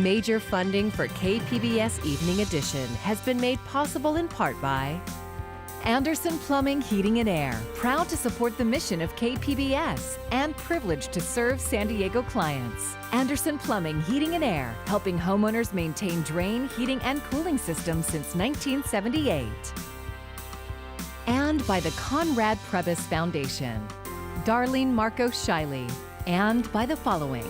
Major funding for KPBS Evening Edition has been made possible in part by Anderson Plumbing, Heating and Air, proud to support the mission of KPBS and privileged to serve San Diego clients. Anderson Plumbing, Heating and Air, helping homeowners maintain drain, heating, and cooling systems since 1978. And by the Conrad Prebys Foundation, Darlene Marco Shiley, and by the following.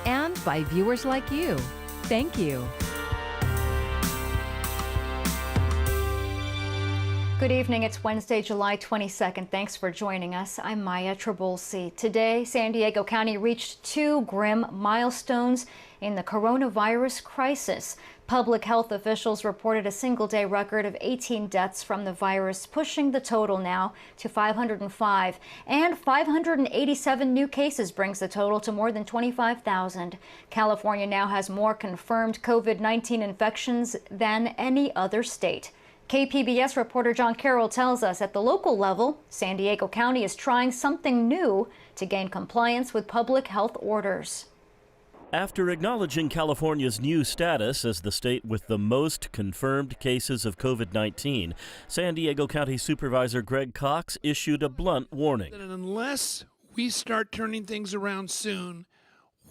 And by viewers like you. Thank you. Good evening. It's Wednesday, July 22nd. Thanks for joining us. I'm Maya Trabulsi. Today, San Diego County reached 2 grim milestones in the coronavirus crisis. Public health officials reported a single-day record of 18 deaths from the virus, pushing the total now to 505. And 587 new cases brings the total to more than 25,000. California now has more confirmed COVID-19 infections than any other state. KPBS reporter John Carroll tells us at the local level, San Diego County is trying something new to gain compliance with public health orders. After acknowledging California's new status as the state with the most confirmed cases of COVID-19, San Diego County Supervisor Greg Cox issued a blunt warning. And unless we start turning things around soon,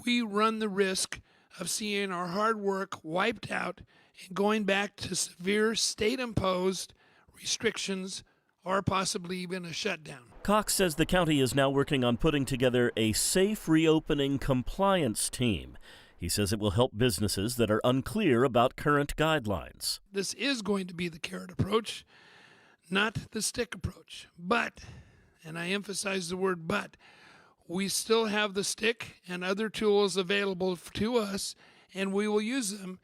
we run the risk of seeing our hard work wiped out and going back to severe state-imposed restrictions or possibly even a shutdown. Cox says the county is now working on putting together a safe reopening compliance team. He says it will help businesses that are unclear about current guidelines. This is going to be the carrot approach, not the stick approach. But, and I emphasize the word but, we still have the stick and other tools available to us, and we will use them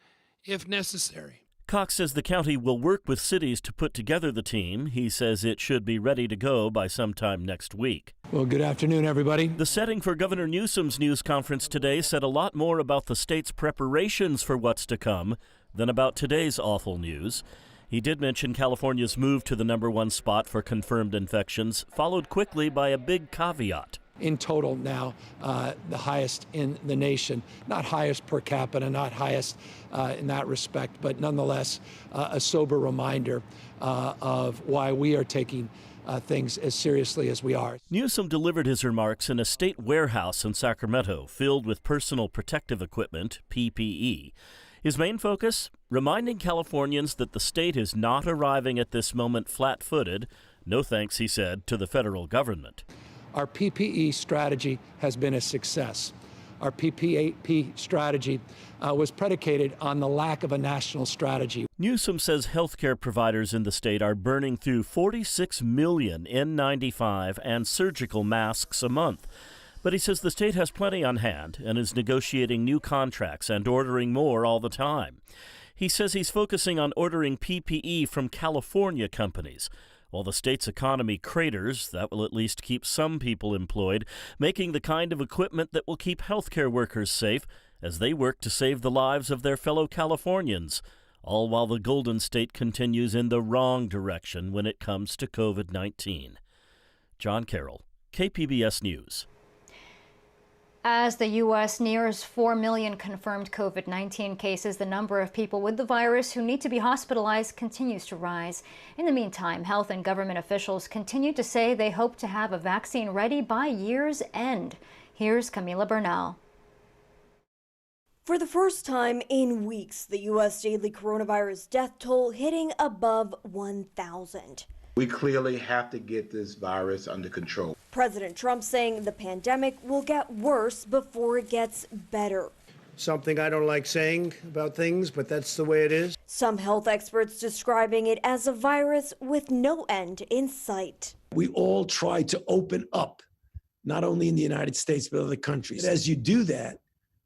if necessary. Cox says the county will work with cities to put together the team. He says it should be ready to go by sometime next week. Well, good afternoon, everybody. The setting for Governor Newsom's news conference today said a lot more about the state's preparations for what's to come than about today's awful news. He did mention California's move to the #1 spot for confirmed infections, followed quickly by a big caveat. In total now, the highest in the nation, not highest per capita, not highest in that respect, but nonetheless a sober reminder of why we are taking things as seriously as we are. Newsom delivered his remarks in a state warehouse in Sacramento filled with personal protective equipment, PPE. His main focus, reminding Californians that the state is not arriving at this moment flat-footed. No thanks, he said, to the federal government. Our PPE strategy has been a success. Our PPE strategy was predicated on the lack of a national strategy. Newsom says healthcare providers in the state are burning through 46 million N95 and surgical masks a month. But he says the state has plenty on hand and is negotiating new contracts and ordering more all the time. He says he's focusing on ordering PPE from California companies. While the state's economy craters, that will at least keep some people employed, making the kind of equipment that will keep healthcare workers safe as they work to save the lives of their fellow Californians, all while the Golden State continues in the wrong direction when it comes to COVID-19. John Carroll, KPBS News. As the U.S. nears 4 million confirmed COVID-19 cases, the number of people with the virus who need to be hospitalized continues to rise. In the meantime, health and government officials continue to say they hope to have a vaccine ready by year's end. Here's Camila Bernal. For the first time in weeks, the U.S. daily coronavirus death toll hitting above 1,000. We clearly have to get this virus under control. President Trump saying the pandemic will get worse before it gets better. Something I don't like saying about things, but that's the way it is. Some health experts describing it as a virus with no end in sight. We all try to open up, not only in the United States, but other countries. As you do that,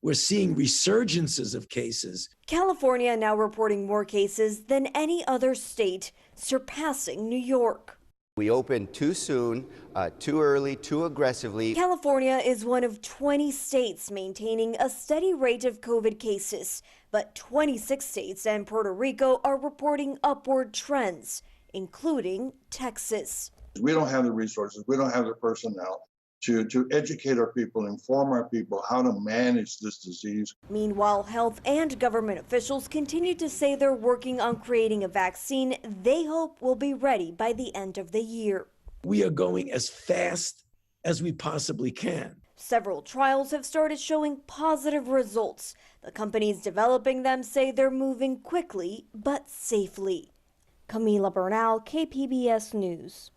we're seeing resurgences of cases. California now reporting more cases than any other state, surpassing New York. We opened too soon, too early, too aggressively. California is one of 20 states maintaining a steady rate of COVID cases, but 26 states and Puerto Rico are reporting upward trends, including Texas. We don't have the resources, we don't have the personnel to educate our people, inform our people how to manage this disease. Meanwhile, health and government officials continue to say they're working on creating a vaccine they hope will be ready by the end of the year. We are going as fast as we possibly can. Several trials have started showing positive results. The companies developing them say they're moving quickly but safely. Camila Bernal, KPBS News.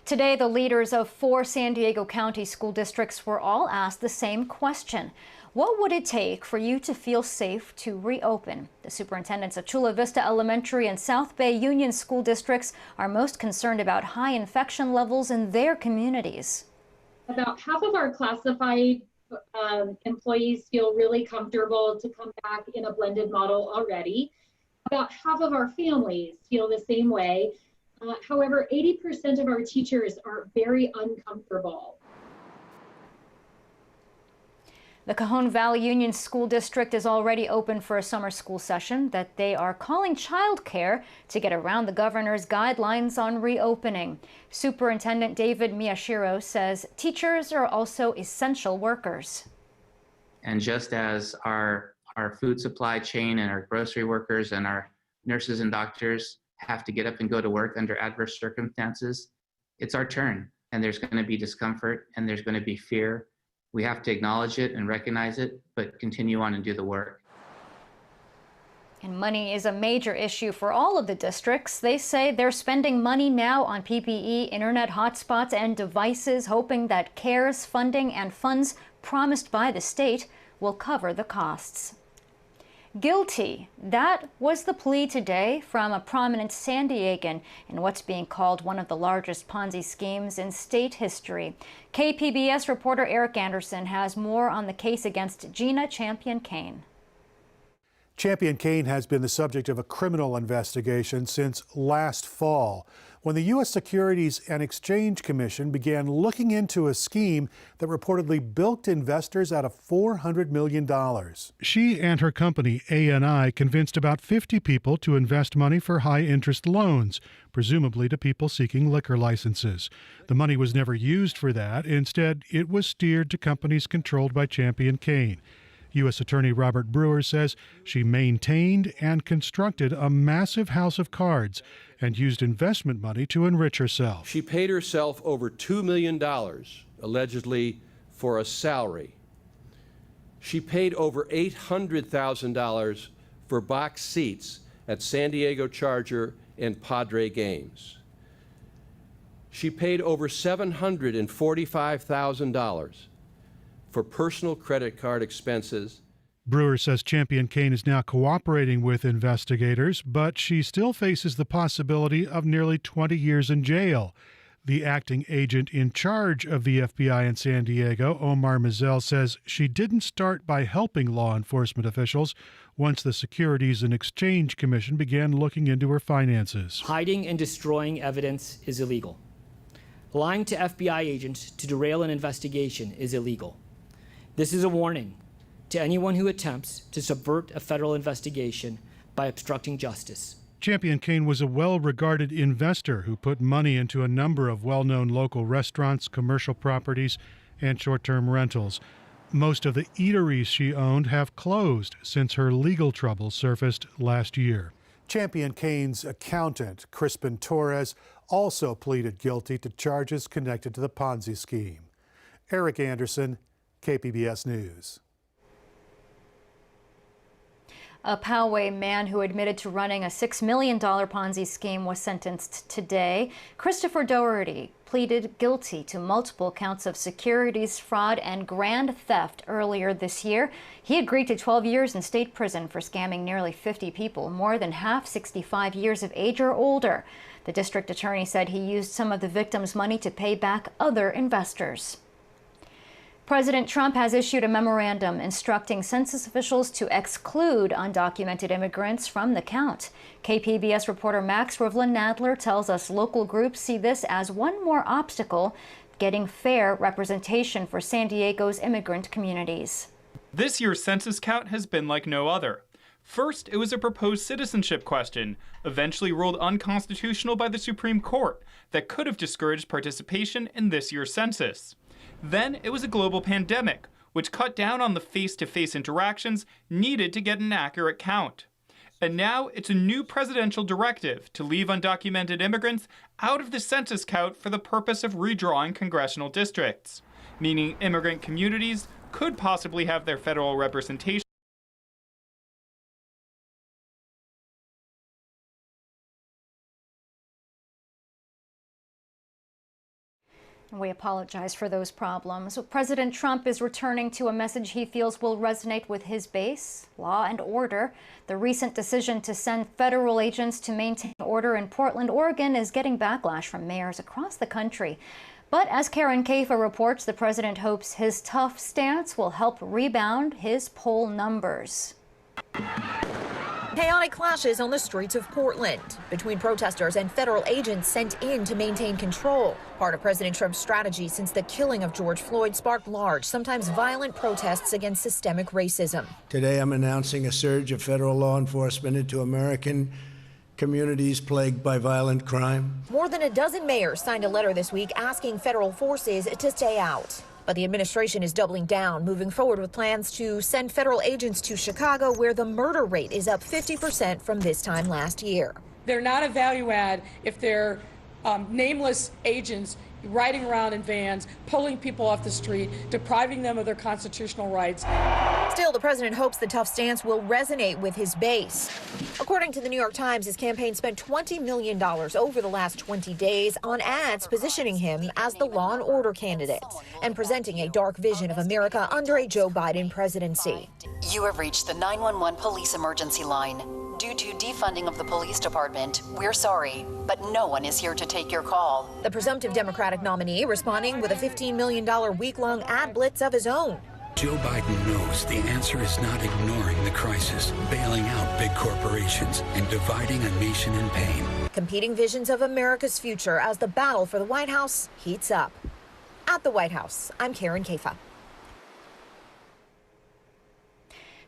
Today, the leaders of 4 San Diego County school districts were all asked the same question. What would it take for you to feel safe to reopen? The superintendents of Chula Vista Elementary and South Bay Union school districts are most concerned about high infection levels in their communities. About half of our classified employees feel really comfortable to come back in a blended model already. About half of our families feel the same way. However, 80% of our teachers are very uncomfortable. The Cajon Valley Union School District is already open for a summer school session that they are calling childcare to get around the governor's guidelines on reopening. Superintendent David Miyashiro says teachers are also essential workers. And just as our food supply chain and our grocery workers and our nurses and doctors have to get up and go to work under adverse circumstances, it's our turn. And there's going to be discomfort and there's going to be fear. We have to acknowledge it and recognize it, but continue on and do the work. And money is a major issue for all of the districts. They say they're spending money now on PPE, internet hotspots, and devices, hoping that CARES funding and funds promised by the state will cover the costs. Guilty. That was the plea today from a prominent San Diegan in what's being called one of the largest Ponzi schemes in state history. KPBS reporter Eric Anderson has more on the case against Gina Champion-Kane. Champion-Kane has been the subject of a criminal investigation since last fall, when the U.S. Securities and Exchange Commission began looking into a scheme that reportedly bilked investors out of $400 million. She and her company, A&I, convinced about 50 people to invest money for high-interest loans, presumably to people seeking liquor licenses. The money was never used for that. Instead, it was steered to companies controlled by Champion-Kane. U.S. Attorney Robert Brewer says she maintained and constructed a massive house of cards and used investment money to enrich herself. She paid herself over $2 million, allegedly, for a salary. She paid over $800,000 for box seats at San Diego Charger and Padre games. She paid over $745,000 for personal credit card expenses. Brewer says Champion-Kane is now cooperating with investigators, but she still faces the possibility of nearly 20 years in jail. The acting agent in charge of the FBI in San Diego, Omar Mazel, says she didn't start by helping law enforcement officials once the Securities and Exchange Commission began looking into her finances. Hiding and destroying evidence is illegal. Lying to FBI agents to derail an investigation is illegal. This is a warning to anyone who attempts to subvert a federal investigation by obstructing justice. Champion-Kane was a well-regarded investor who put money into a number of well-known local restaurants, commercial properties, and short-term rentals. Most of the eateries she owned have closed since her legal troubles surfaced last year. Champion-Kane's accountant, Crispin Torres, also pleaded guilty to charges connected to the Ponzi scheme. Eric Anderson, KPBS News. A Poway man who admitted to running a $6 million Ponzi scheme was sentenced today. Christopher Doherty pleaded guilty to multiple counts of securities fraud and grand theft earlier this year. He agreed to 12 years in state prison for scamming nearly 50 people, more than half 65 years of age or older. The district attorney said he used some of the victims' money to pay back other investors. President Trump has issued a memorandum instructing census officials to exclude undocumented immigrants from the count. KPBS reporter Max Rivlin-Nadler tells us local groups see this as one more obstacle getting fair representation for San Diego's immigrant communities. This year's census count has been like no other. First, it was a proposed citizenship question, eventually ruled unconstitutional by the Supreme Court, that could have discouraged participation in this year's census. Then it was a global pandemic, which cut down on the face-to-face interactions needed to get an accurate count. And now it's a new presidential directive to leave undocumented immigrants out of the census count for the purpose of redrawing congressional districts, meaning immigrant communities could possibly have their federal representation. We apologize for those problems. President Trump is returning to a message he feels will resonate with his base, law and order. The recent decision to send federal agents to maintain order in Portland, Oregon is getting backlash from mayors across the country. But as Karen Kaifa reports, the president hopes his tough stance will help rebound his poll numbers. Chaotic clashes on the streets of Portland between protesters and federal agents sent in to maintain control. Part of President Trump's strategy since the killing of George Floyd sparked large, sometimes violent protests against systemic racism. Today I'm announcing a surge of federal law enforcement into American communities plagued by violent crime. More than a dozen mayors signed a letter this week asking federal forces to stay out. But the administration is doubling down, moving forward with plans to send federal agents to Chicago, where the murder rate is up 50% from this time last year. They're not a value add if they're nameless agents riding around in vans, pulling people off the street, depriving them of their constitutional rights. Still, the president hopes the tough stance will resonate with his base. According to the New York Times, his campaign spent $20 million over the last 20 days on ads positioning him as the law and order candidate and presenting a dark vision of America under a Joe Biden presidency. You have reached the 911 police emergency line. Due to defunding of the police department, we're sorry, but no one is here to take your call. The presumptive Democratic nominee responding with a $15 million week-long ad blitz of his own. Joe Biden knows the answer is not ignoring the crisis, bailing out big corporations, and dividing a nation in pain. Competing visions of America's future as the battle for the White House heats up. At the White House, I'm Karen Kaifa.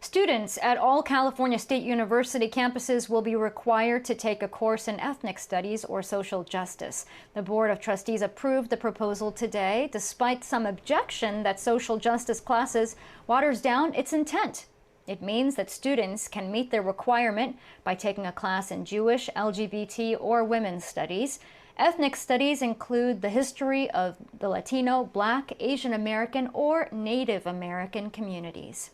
Students at all California State University campuses will be required to take a course in ethnic studies or social justice. The Board of Trustees approved the proposal today, despite some objection that social justice classes waters down its intent. It means that students can meet their requirement by taking a class in Jewish, LGBT, or women's studies. Ethnic studies include the history of the Latino, Black, Asian American, or Native American communities.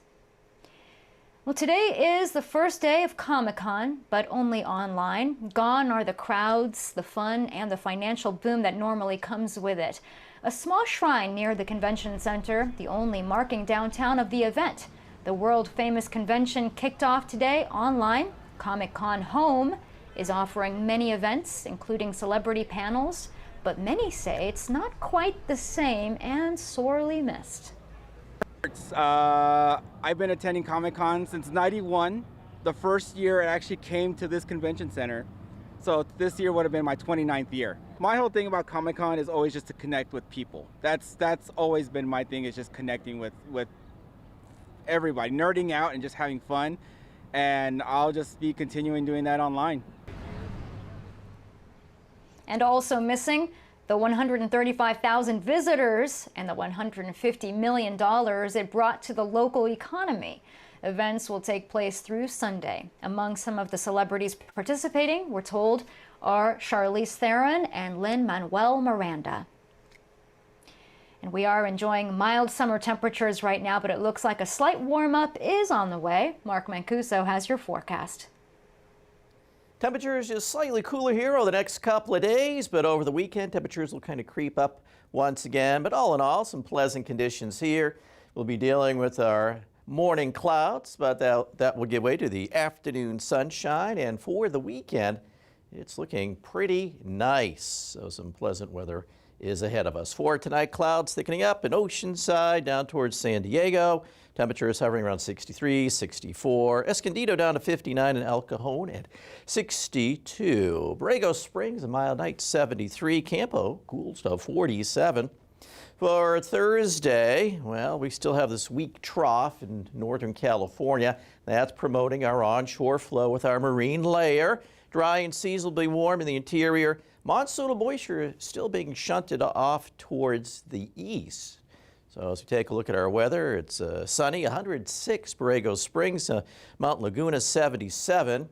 Well, today is the first day of Comic-Con, but only online. Gone are the crowds, the fun, and the financial boom that normally comes with it. A small shrine near the convention center, the only marking downtown of the event. The world-famous convention kicked off today online. Comic-Con Home is offering many events, including celebrity panels, but many say it's not quite the same and sorely missed. I've been attending Comic-Con since '91, the first year it actually came to this convention center. So this year would have been my 29th year. My whole thing about Comic-Con is always just to connect with people. That's always been my thing, is just connecting with everybody, nerding out and just having fun. And I'll just be continuing doing that online. And also missing the 135,000 visitors and the $150 million it brought to the local economy. Events will take place through Sunday. Among some of the celebrities participating, we're told, are Charlize Theron and Lin-Manuel Miranda. And we are enjoying mild summer temperatures right now, but it looks like a slight warm-up is on the way. Mark Mancuso has your forecast. Temperatures just slightly cooler here over the next couple of days, but over the weekend, temperatures will kind of creep up once again. But all in all, some pleasant conditions here. We'll be dealing with our morning clouds, but that will give way to the afternoon sunshine. And for the weekend, it's looking pretty nice. So some pleasant weather is ahead of us. For tonight, clouds thickening up in Oceanside down towards San Diego. Temperatures hovering around 63, 64. Escondido down to 59 and El Cajon at 62. Borrego Springs, a mild night, 73. Campo cools to 47. For Thursday, well, we still have this weak trough in Northern California. That's promoting our onshore flow with our marine layer. Dry and seasonably warm in the interior. Monsoonal moisture still being shunted off towards the east. So as we take a look at our weather, it's sunny, 106 Borrego Springs, Mount Laguna 77.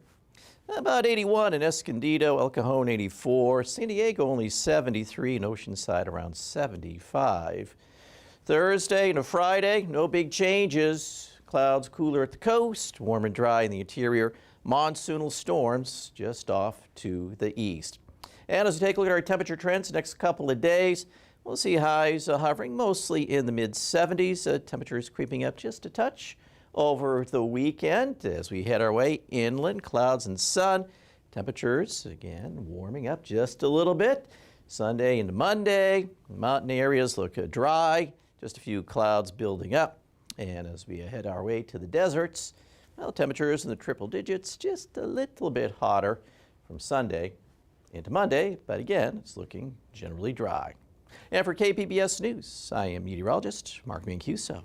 About 81 in Escondido, El Cajon 84, San Diego only 73, and Oceanside around 75. Thursday and Friday, no big changes. Clouds cooler at the coast, warm and dry in the interior. Monsoonal storms just off to the east. And as we take a look at our temperature trends the next couple of days, we'll see highs hovering mostly in the mid-70s. Temperatures creeping up just a touch over the weekend as we head our way inland, clouds and sun. Temperatures, again, warming up just a little bit. Sunday into Monday, mountain areas look dry, just a few clouds building up. And as we head our way to the deserts, well, temperatures in the triple digits, just a little bit hotter from Sunday into Monday, but again, it's looking generally dry. And for KPBS News, I am meteorologist Mark Mancuso.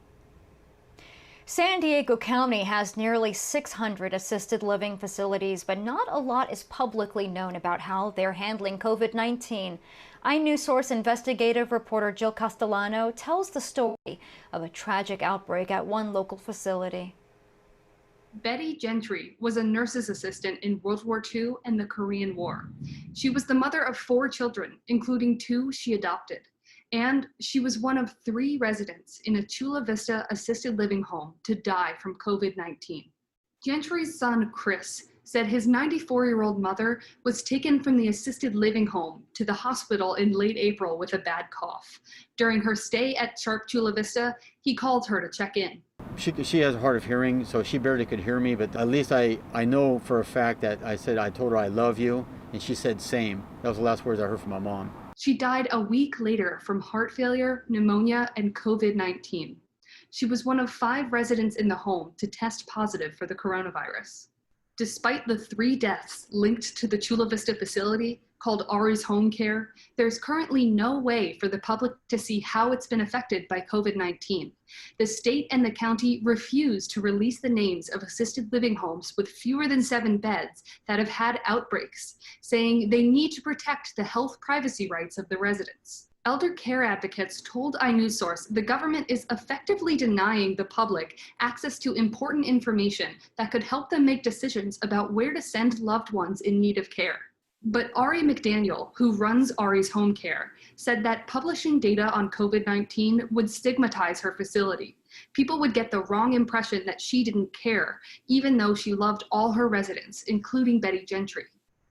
San Diego County has nearly 600 assisted living facilities, but not a lot is publicly known about how they're handling COVID-19. iNewsSource investigative reporter Jill Castellano tells the story of a tragic outbreak at one local facility. Betty Gentry was a nurse's assistant in World War II and the Korean War. She was the mother of 4 children, including 2 she adopted. And she was one of 3 residents in a Chula Vista assisted living home to die from COVID-19. Gentry's son, Chris, said his 94-year-old mother was taken from the assisted living home to the hospital in late April with a bad cough. During her stay at Sharp Chula Vista, he called her to check in. She has hard of hearing, so she barely could hear me, but at least I know for a fact that I told her I love you, and she said same. That was the last words I heard from my mom. She died a week later from heart failure, pneumonia, and COVID-19. She was one of 5 residents in the home to test positive for the coronavirus. Despite the 3 deaths linked to the Chula Vista facility, called Ari's Home Care, there's currently no way for the public to see how it's been affected by COVID-19. The state and the county refuse to release the names of assisted living homes with fewer than 7 beds that have had outbreaks, saying they need to protect the health privacy rights of the residents. Elder care advocates told iNewsSource the government is effectively denying the public access to important information that could help them make decisions about where to send loved ones in need of care. But Ari McDaniel, who runs Ari's Home Care, said that publishing data on COVID-19 would stigmatize her facility. People would get the wrong impression that she didn't care, even though she loved all her residents, including Betty Gentry.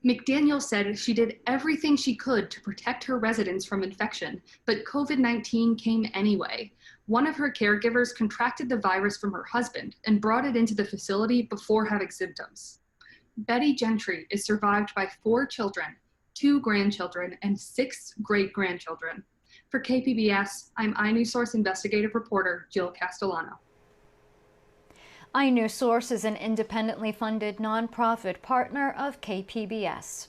McDaniel said she did everything she could to protect her residents from infection, but COVID-19 came anyway. One of her caregivers contracted the virus from her husband and brought it into the facility before having symptoms. Betty Gentry is survived by 4 children, 2 grandchildren, and 6 great-grandchildren. For KPBS, I'm iNewsSource investigative reporter Jill Castellano. iNewsSource is an independently funded nonprofit partner of KPBS.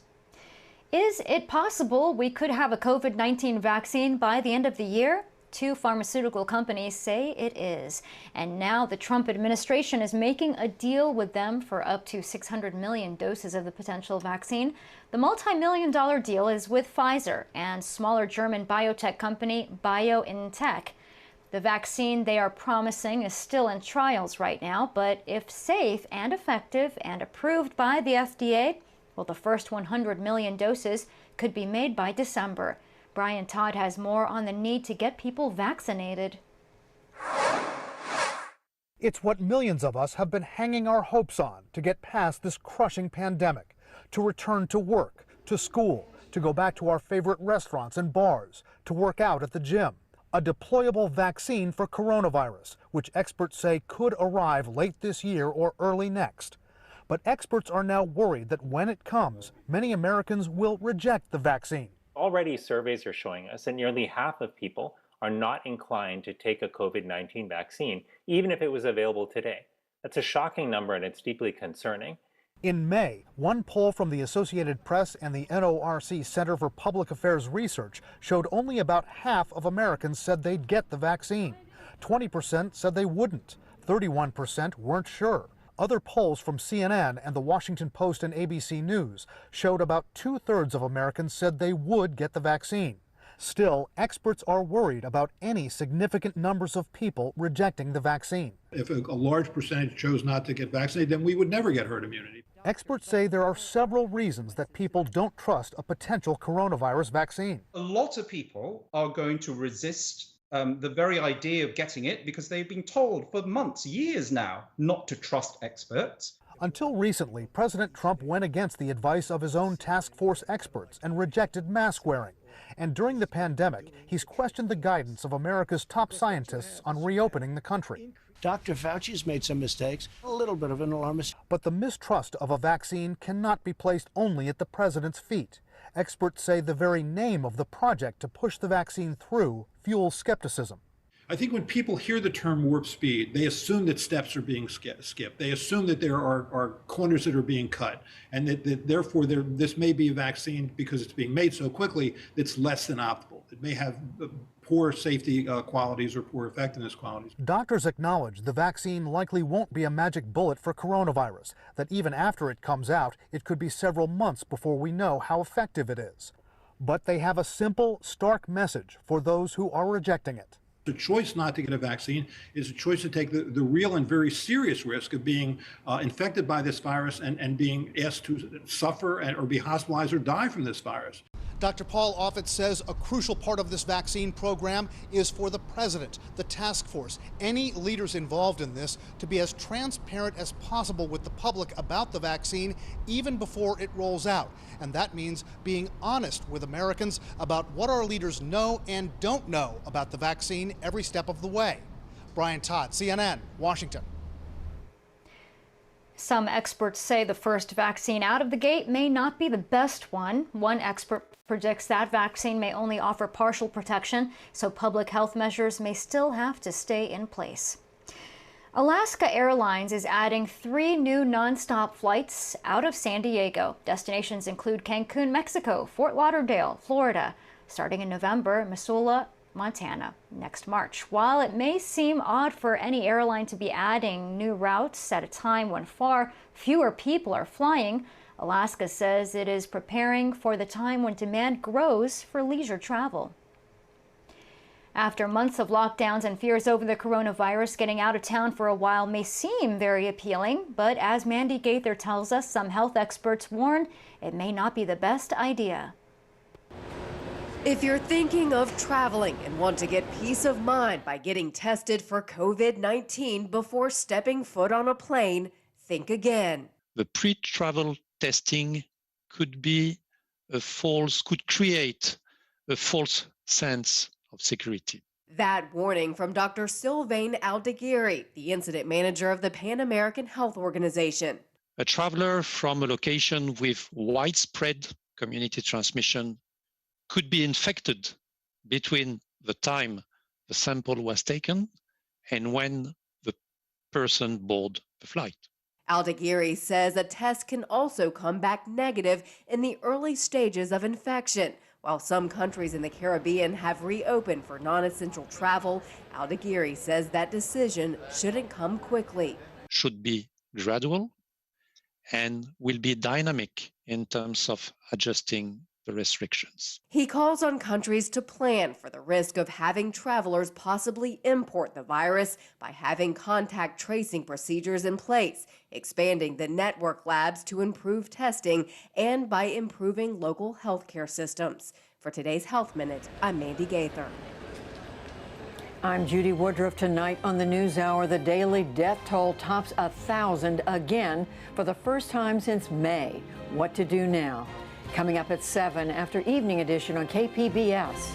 Is it possible we could have a COVID-19 vaccine by the end of the year? 2 pharmaceutical companies say it is. And now the Trump administration is making a deal with them for up to 600 million doses of the potential vaccine. The multi-million-dollar deal is with Pfizer and smaller German biotech company BioNTech. The vaccine they are promising is still in trials right now, but if safe and effective and approved by the FDA, well, the first 100 million doses could be made by December. Brian Todd has more on the need to get people vaccinated. It's what millions of us have been hanging our hopes on to get past this crushing pandemic, to return to work, to school, to go back to our favorite restaurants and bars, to work out at the gym. A deployable vaccine for coronavirus, which experts say could arrive late this year or early next. But experts are now worried that when it comes, many Americans will reject the vaccine. Already surveys are showing us that nearly half of people are not inclined to take a COVID-19 vaccine, even if it was available today. That's a shocking number and it's deeply concerning. In May, one poll from the Associated Press and the NORC Center for Public Affairs Research showed only about half of Americans said they'd get the vaccine. 20% said they wouldn't. 31% weren't sure. Other polls from CNN and the Washington Post and ABC News showed about 2/3 of Americans said they would get the vaccine. Still, experts are worried about any significant numbers of people rejecting the vaccine. If a large percentage chose not to get vaccinated, then we would never get herd immunity. Experts say there are several reasons that people don't trust a potential coronavirus vaccine. A lot of people are going to resist the very idea of getting it because they've been told for months, years now, not to trust experts. Until recently, President Trump went against the advice of his own task force experts and rejected mask wearing. And during the pandemic, he's questioned the guidance of America's top scientists on reopening the country. Dr. Fauci's made some mistakes, a little bit of an alarmist. But the mistrust of a vaccine cannot be placed only at the president's feet. Experts say the very name of the project to push the vaccine through fuels skepticism. I think when people hear the term warp speed, they assume that steps are being skipped. They assume that there are corners that are being cut, and that therefore this may be a vaccine, because it's being made so quickly, that's less than optimal. It may have poor safety qualities or poor effectiveness qualities. Doctors acknowledge the vaccine likely won't be a magic bullet for coronavirus, that even after it comes out, it could be several months before we know how effective it is. But they have a simple, stark message for those who are rejecting it. The choice not to get a vaccine is a choice to take the real and very serious risk of being infected by this virus and being asked to suffer or be hospitalized or die from this virus. Dr. Paul Offit says a crucial part of this vaccine program is for the president, the task force, any leaders involved in this, to be as transparent as possible with the public about the vaccine even before it rolls out. And that means being honest with Americans about what our leaders know and don't know about the vaccine every step of the way. Brian Todd, CNN, Washington. Some experts say the first vaccine out of the gate may not be the best one. One expert predicts that vaccine may only offer partial protection, so public health measures may still have to stay in place. Alaska Airlines is adding 3 new nonstop flights out of San Diego. Destinations include Cancun, Mexico, Fort Lauderdale, Florida, starting in November, Missoula, Montana, next March. While it may seem odd for any airline to be adding new routes at a time when far fewer people are flying, Alaska says it is preparing for the time when demand grows for leisure travel. After months of lockdowns and fears over the coronavirus, getting out of town for a while may seem very appealing, but as Mandy Gaither tells us, some health experts warn it may not be the best idea. If you're thinking of traveling and want to get peace of mind by getting tested for COVID-19 before stepping foot on a plane, think again. The pre-travel testing could create a false sense of security. That warning from Dr. Sylvain Aldeguerri, the incident manager of the Pan American Health Organization. A traveler from a location with widespread community transmission could be infected between the time the sample was taken and when the person boarded the flight. Aldeguerri says a test can also come back negative in the early stages of infection. While some countries in the Caribbean have reopened for non-essential travel, Aldeguerri says that decision shouldn't come quickly. Should be gradual and will be dynamic in terms of adjusting the restrictions. He calls on countries to plan for the risk of having travelers possibly import the virus by having contact tracing procedures in place, expanding the network labs to improve testing, and by improving local healthcare systems. For today's Health Minute, I'm Mandy Gaither. I'm Judy Woodruff. Tonight on the NewsHour, the daily death toll tops 1,000 again for the first time since May. What to do now? Coming up at 7 after Evening Edition on KPBS.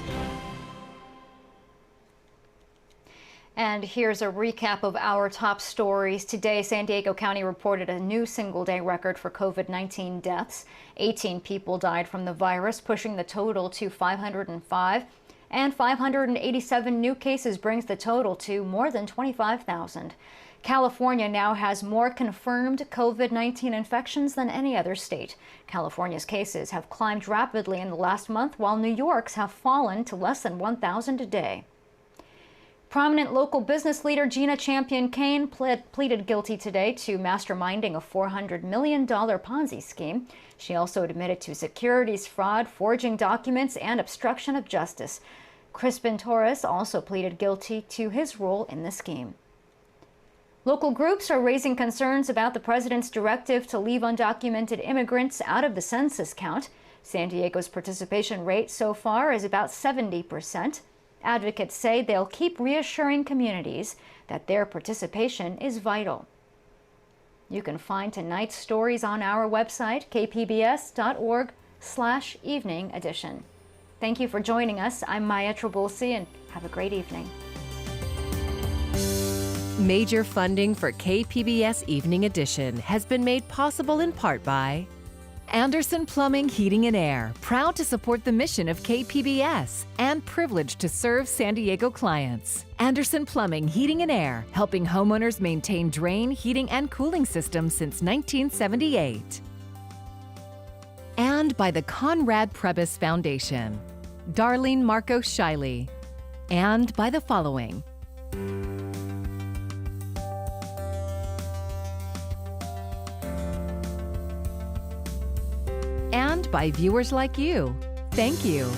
And here's a recap of our top stories. Today, San Diego County reported a new single-day record for COVID-19 deaths. 18 people died from the virus, pushing the total to 505. And 587 new cases brings the total to more than 25,000. California now has more confirmed COVID-19 infections than any other state. California's cases have climbed rapidly in the last month, while New York's have fallen to less than 1,000 a day. Prominent local business leader Gina Champion-Cain pleaded guilty today to masterminding a $400 million Ponzi scheme. She also admitted to securities fraud, forging documents, and obstruction of justice. Crispin Torres also pleaded guilty to his role in the scheme. Local groups are raising concerns about the president's directive to leave undocumented immigrants out of the census count. San Diego's participation rate so far is about 70%. Advocates say they'll keep reassuring communities that their participation is vital. You can find tonight's stories on our website, kpbs.org/evening edition. Thank you for joining us. I'm Maya Trabulsi, and have a great evening. Major funding for KPBS Evening Edition has been made possible in part by Anderson Plumbing, Heating and Air, proud to support the mission of KPBS and privileged to serve San Diego clients. Anderson Plumbing, Heating and Air, helping homeowners maintain drain, heating, and cooling systems since 1978. And by the Conrad Prebys Foundation, Darlene Marco Shiley. And by the following. And by viewers like you. Thank you.